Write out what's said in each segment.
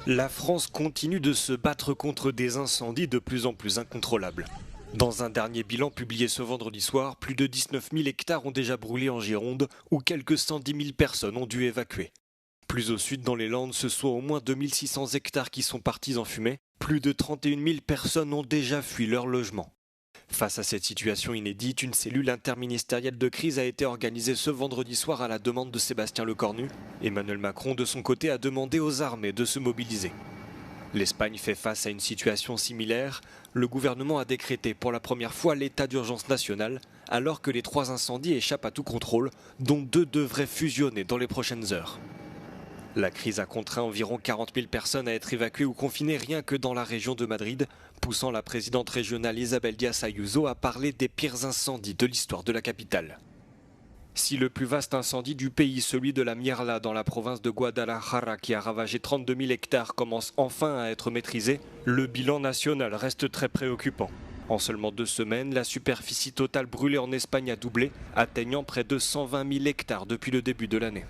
La France continue de se battre contre des incendies de plus en plus incontrôlables. Dans un dernier bilan publié ce vendredi soir, plus de 19 000 hectares ont déjà brûlé en Gironde, où quelques 110 000 personnes ont dû évacuer. Plus au sud, dans les Landes, ce sont au moins 2600 hectares qui sont partis en fumée. Plus de 31 000 personnes ont déjà fui leur logement. Face à cette situation inédite, une cellule interministérielle de crise a été organisée ce vendredi soir à la demande de Sébastien Lecornu. Emmanuel Macron, de son côté, a demandé aux armées de se mobiliser. L'Espagne fait face à une situation similaire. Le gouvernement a décrété pour la première fois l'état d'urgence nationale, alors que les 3 incendies échappent à tout contrôle, dont 2 devraient fusionner dans les prochaines heures. La crise a contraint environ 40 000 personnes à être évacuées ou confinées rien que dans la région de Madrid, poussant la présidente régionale Isabel Díaz Ayuso à parler des pires incendies de l'histoire de la capitale. Si le plus vaste incendie du pays, celui de la Mierla dans la province de Guadalajara qui a ravagé 32 000 hectares, commence enfin à être maîtrisé, le bilan national reste très préoccupant. En seulement 2 semaines, la superficie totale brûlée en Espagne a doublé, atteignant près de 120 000 hectares depuis le début de l'année.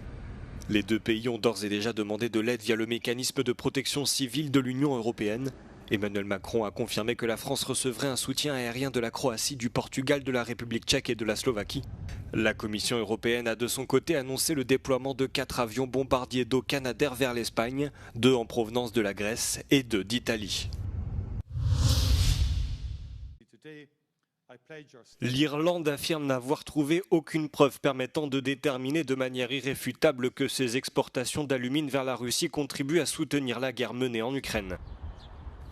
Les 2 pays ont d'ores et déjà demandé de l'aide via le mécanisme de protection civile de l'Union européenne. Emmanuel Macron a confirmé que la France recevrait un soutien aérien de la Croatie, du Portugal, de la République tchèque et de la Slovaquie. La Commission européenne a de son côté annoncé le déploiement de 4 avions bombardiers d'eau Canadair vers l'Espagne, 2 en provenance de la Grèce et 2 d'Italie. L'Irlande affirme n'avoir trouvé aucune preuve permettant de déterminer de manière irréfutable que ses exportations d'alumine vers la Russie contribuent à soutenir la guerre menée en Ukraine.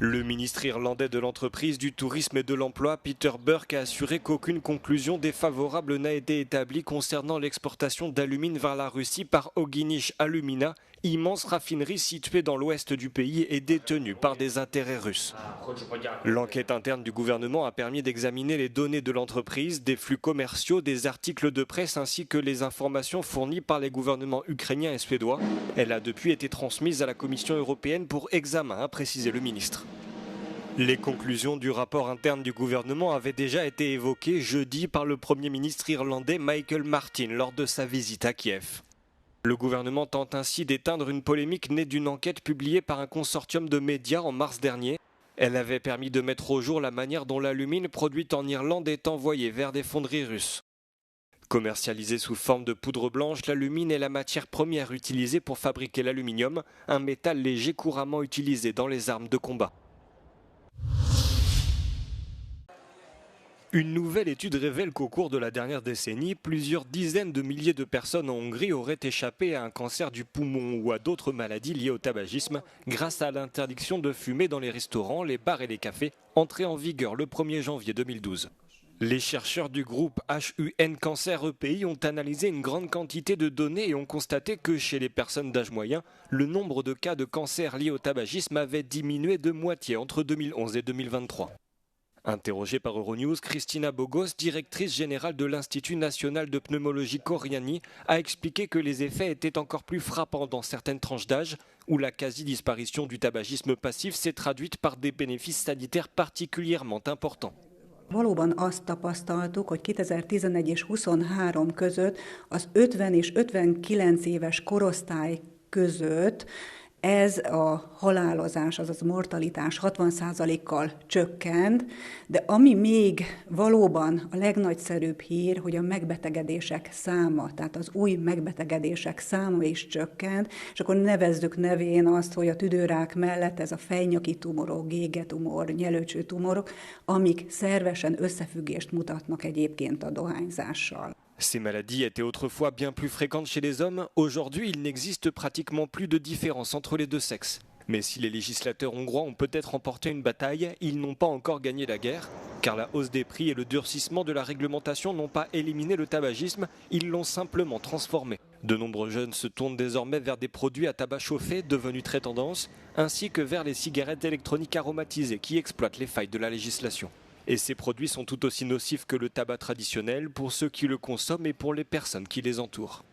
Le ministre irlandais de l'entreprise, du tourisme et de l'emploi, Peter Burke, a assuré qu'aucune conclusion défavorable n'a été établie concernant l'exportation d'alumine vers la Russie par Ognish Alumina, immense raffinerie située dans l'ouest du pays et détenue par des intérêts russes. L'enquête interne du gouvernement a permis d'examiner les données de l'entreprise, des flux commerciaux, des articles de presse ainsi que les informations fournies par les gouvernements ukrainiens et suédois. Elle a depuis été transmise à la Commission européenne pour examen, a précisé le ministre. Les conclusions du rapport interne du gouvernement avaient déjà été évoquées jeudi par le Premier ministre irlandais Michael Martin lors de sa visite à Kiev. Le gouvernement tente ainsi d'éteindre une polémique née d'une enquête publiée par un consortium de médias en mars dernier. Elle avait permis de mettre au jour la manière dont l'alumine produite en Irlande est envoyée vers des fonderies russes. Commercialisée sous forme de poudre blanche, l'alumine est la matière première utilisée pour fabriquer l'aluminium, un métal léger couramment utilisé dans les armes de combat. Une nouvelle étude révèle qu'au cours de la dernière décennie, plusieurs dizaines de milliers de personnes en Hongrie auraient échappé à un cancer du poumon ou à d'autres maladies liées au tabagisme grâce à l'interdiction de fumer dans les restaurants, les bars et les cafés, entrée en vigueur le 1er janvier 2012. Les chercheurs du groupe HUN Cancer EPI ont analysé une grande quantité de données et ont constaté que chez les personnes d'âge moyen, le nombre de cas de cancer liés au tabagisme avait diminué de moitié entre 2011 et 2023. Interrogée par Euronews, Christina Bogos, directrice générale de l'Institut national de pneumologie Koriani, a expliqué que les effets étaient encore plus frappants dans certaines tranches d'âge, où la quasi-disparition du tabagisme passif s'est traduite par des bénéfices sanitaires particulièrement importants. Valóban azt tapasztaltuk, hogy 2011 és 23 között az 50 és 59 éves korosztály között ez a halálozás, azaz mortalitás 60%-kal csökkent, de ami még valóban a legnagyszerűbb hír, hogy a megbetegedések száma, tehát az új megbetegedések száma is csökkent, és akkor nevezzük nevén azt, hogy a tüdőrák mellett ez a fejnyaki tumorok, gégetumor, nyelőcsőtumorok, amik szervesen összefüggést mutatnak egyébként a dohányzással. Ces maladies étaient autrefois bien plus fréquentes chez les hommes. Aujourd'hui, il n'existe pratiquement plus de différence entre les 2 sexes. Mais si les législateurs hongrois ont peut-être remporté une bataille, ils n'ont pas encore gagné la guerre, car la hausse des prix et le durcissement de la réglementation n'ont pas éliminé le tabagisme, ils l'ont simplement transformé. De nombreux jeunes se tournent désormais vers des produits à tabac chauffé, devenus très tendance, ainsi que vers les cigarettes électroniques aromatisées qui exploitent les failles de la législation. Et ces produits sont tout aussi nocifs que le tabac traditionnel pour ceux qui le consomment et pour les personnes qui les entourent.